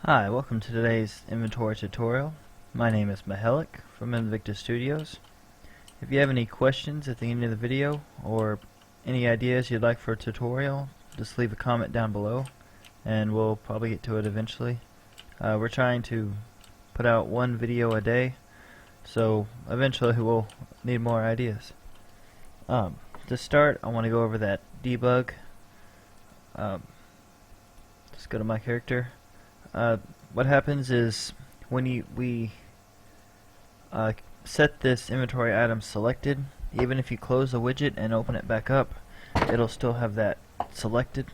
Hi, welcome to today's inventory tutorial. My name is Mahelik from Invictus Studios. If you have any questions at the end of the video or any ideas you'd like for a tutorial, just leave a comment down below and we'll probably get to it eventually. We're trying to put out one video a day, so eventually we'll need more ideas. To start, I want to go over that debug. Just go to my character. What happens is when we set this inventory item selected, even if you close the widget and open it back up, it'll still have that selected,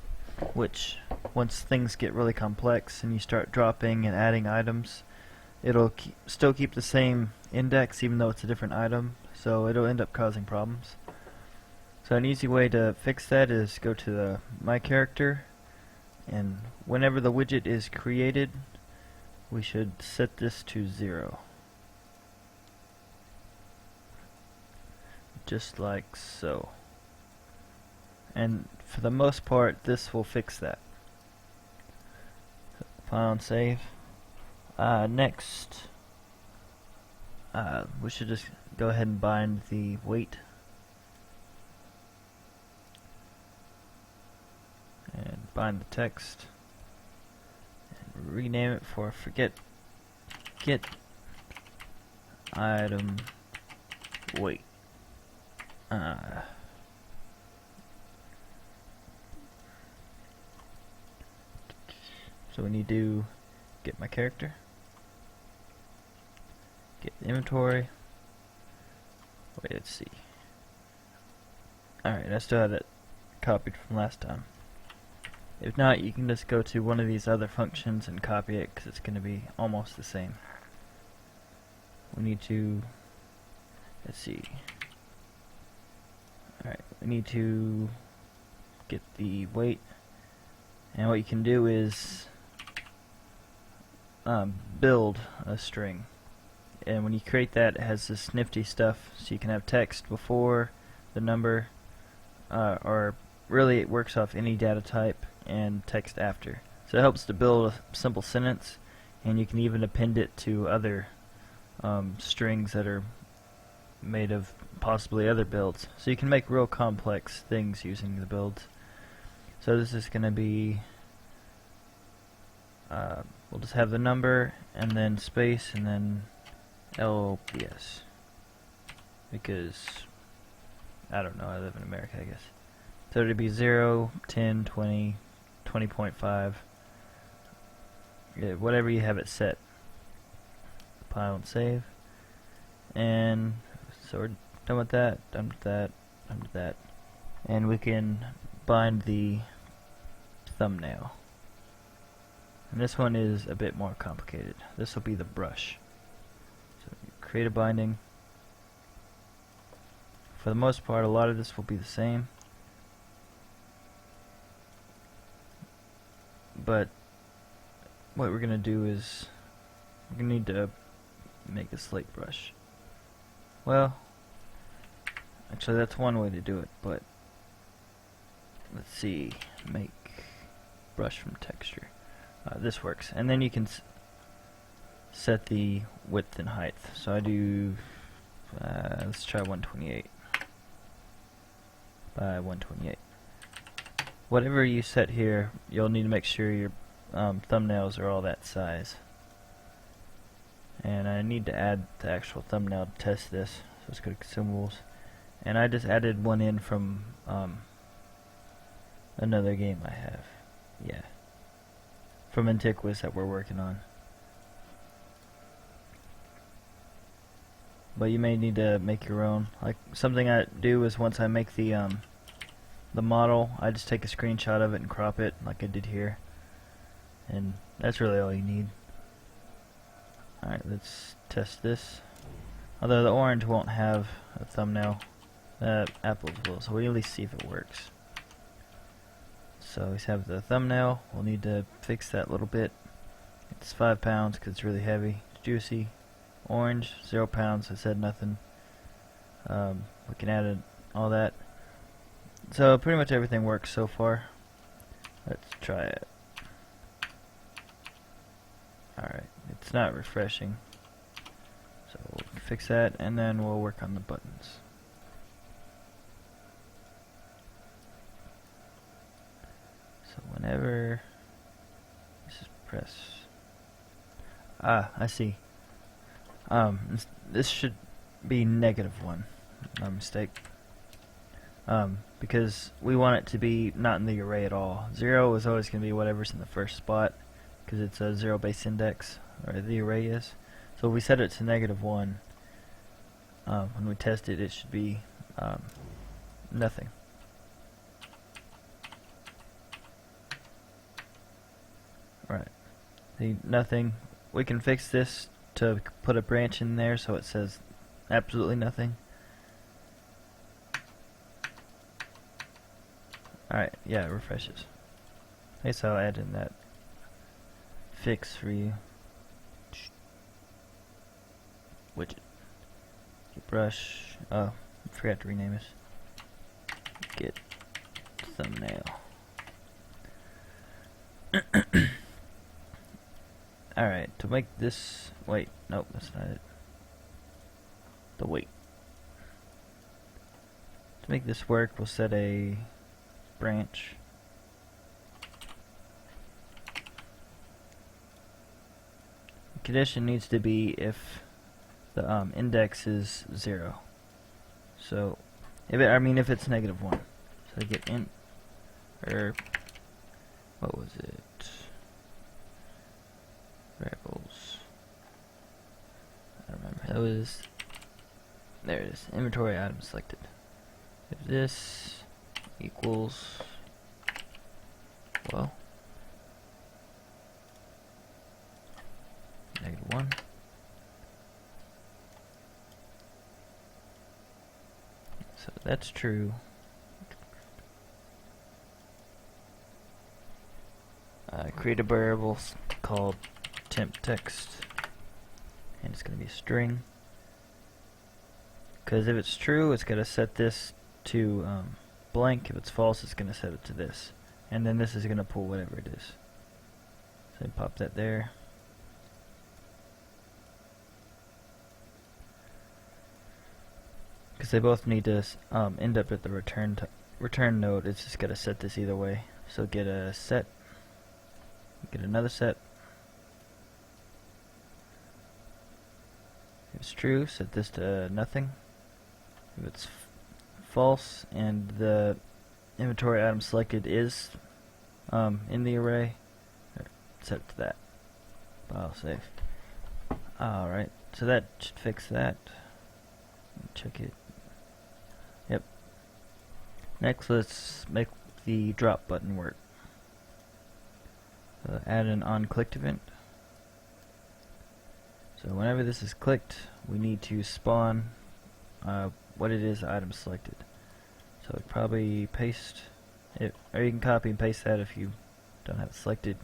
which once things get really complex and you start dropping and adding items, it'll still keep the same index even though it's a different item, so it'll end up causing problems. So an easy way to fix that is go to the My Character, and whenever the widget is created, we should set this to 0. Just like so. And for the most part, this will fix that. File and save. Next, we should just go ahead and bind the weight. And bind the text. And rename it for get item weight. So we need to get my character, get inventory. Wait, let's see. Alright, I still have that copied from last time. If not, you can just go to one of these other functions and copy it, because it's going to be almost the same. We need to, let's see. Alright, we need to get the weight, and what you can do is build a string. And when you create that, it has this nifty stuff, so you can have text before the number, or really it works off any data type, and text after. So it helps to build a simple sentence, and you can even append it to other strings that are made of possibly other builds. So you can make real complex things using the builds. So this is going to be, we'll just have the number and then space and then LPS, because I don't know, I live in America, I guess. So it'd be 0, 10, 20, 20.5, whatever you have it set. Compile and save. And so we're done with that, done with that, done with that. And we can bind the thumbnail. And this one is a bit more complicated. This will be the brush. So create a binding. For the most part, a lot of this will be the same. But what we're going to do is we're going to need to make a slate brush. Well, actually that's one way to do it, but let's see, make brush from texture. This works, and then you can set the width and height. So I do, let's try 128 by 128. Whatever you set here, you'll need to make sure your thumbnails are all that size. And I need to add the actual thumbnail to test this. So let's go to consumables. And I just added one in from another game I have. Yeah. From Antiquus that we're working on. But you may need to make your own. Like something I do is once I make the model, I just take a screenshot of it and crop it like I did here. And that's really all you need. Alright, let's test this. Although the orange won't have a thumbnail, apples will, so we'll at least see if it works. So we have the thumbnail. We'll need to fix that a little bit. It's 5 pounds because it's really heavy. It's juicy. Orange, 0 pounds, I said nothing. We can add all that. So pretty much everything works so far. Let's try it. it's not refreshing. So we'll fix that, and then we'll work on the buttons. So whenever this is press, I see. This should be -1. My mistake. Because we want it to be not in the array at all. 0 is always going to be whatever's in the first spot, because it's a 0 base index, or the array is. So if we set it to -1, when we test it, it should be nothing. Right. See, nothing. We can fix this to put a branch in there so it says absolutely nothing. Alright, yeah, it refreshes. Okay, so I'll add in that fix for you. Widget. Get brush. Oh, I forgot to rename it. Get thumbnail. Alright, to make this... Wait, nope, that's not it. The weight. To make this work, we'll set a branch. The condition needs to be if the index is 0. So, if it's -1. So get int, or what was it? Variables. I don't remember. That was, there it is. Inventory item selected. If this equals, well, -1. So that's true. Create a variable called temp text, and it's going to be a string, because if it's true, it's going to set this to blank. If it's false, it's going to set it to this, and then this is going to pull whatever it is. So pop that there. Because they both need to end up at the return node. It's just got to set this either way. So get a set, get another set. If it's true, set this to nothing. If it's false and the inventory item selected is in the array, set it to that. File save. Alright, so that should fix that. Check it. Yep. Next, let's make the drop button work. Add an onClicked event. So whenever this is clicked, we need to spawn what it is item selected. So probably paste it, or you can copy and paste that if you don't have it selected.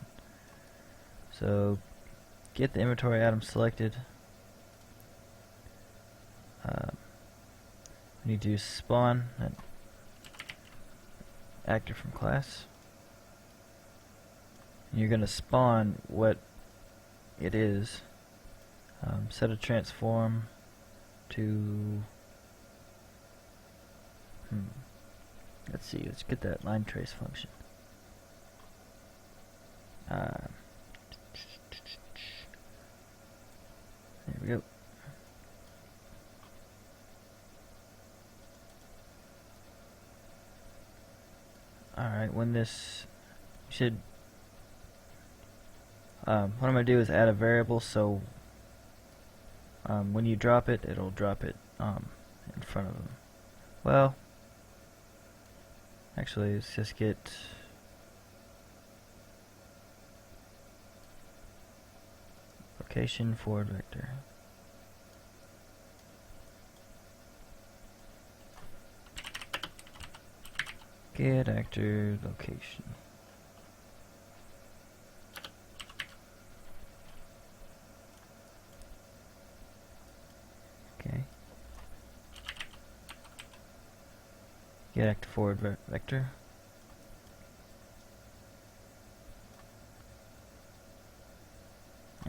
So get the inventory item selected. We need to spawn an actor from class. And you're going to spawn what it is. Set a transform to... Let's see, let's get that line trace function. There we go. Alright, when this should... what I'm going to do is add a variable, so when you drop it, it'll drop it in front of them. Well, actually, let's just get location forward vector. Get actor location. Okay. Get actor forward vector.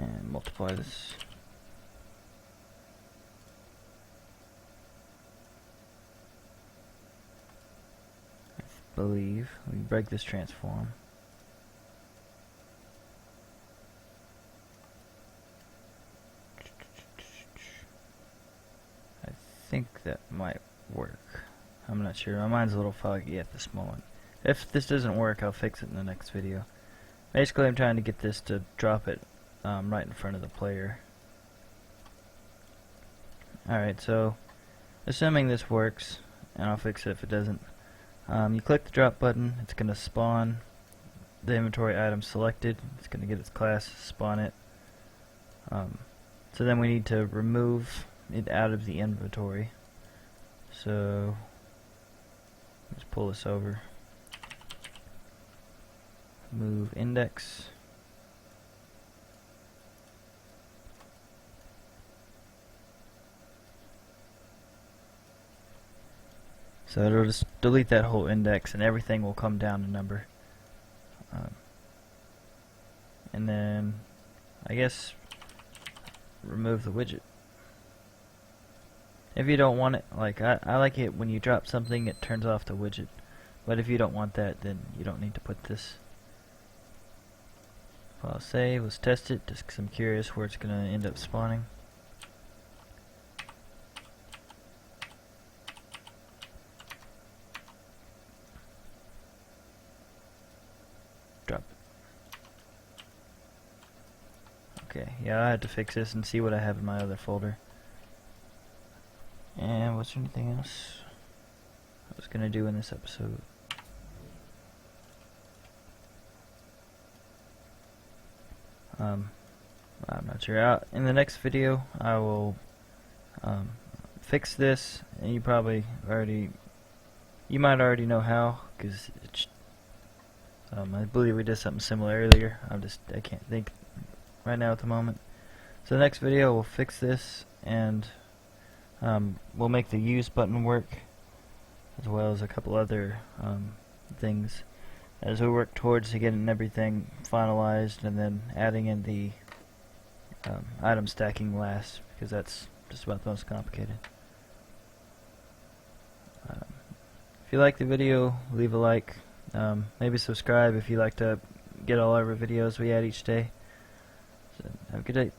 and multiply this. I believe we break this transform. I think that might work. I'm not sure. My mind's a little foggy at this moment. If this doesn't work, I'll fix it in the next video. Basically, I'm trying to get this to drop it right in front of the player. Alright, so assuming this works, and I'll fix it if it doesn't, you click the drop button, it's going to spawn the inventory item selected, it's going to get its class, spawn it. So then we need to remove it out of the inventory. So let's pull this over. Move index. So it'll just delete that whole index and everything will come down a number. And then I guess remove the widget. If you don't want it, like I like it when you drop something it turns off the widget. But if you don't want that, then you don't need to put this. File save, let's test it just because I'm curious where it's going to end up spawning. Drop it. Okay, yeah, I had to fix this and see what I have in my other folder. And what's there anything else I was going to do in this episode? I'm not sure. In the next video, I will fix this, and you might already know how, because I believe we did something similar earlier. I can't think right now at the moment. So the next video, we'll fix this, and we'll make the use button work, as well as a couple other things, as we work towards getting everything finalized and then adding in the item stacking last, because that's just about the most complicated. If you like the video, leave a like, maybe subscribe if you like to get all our videos we add each day. So have a good day.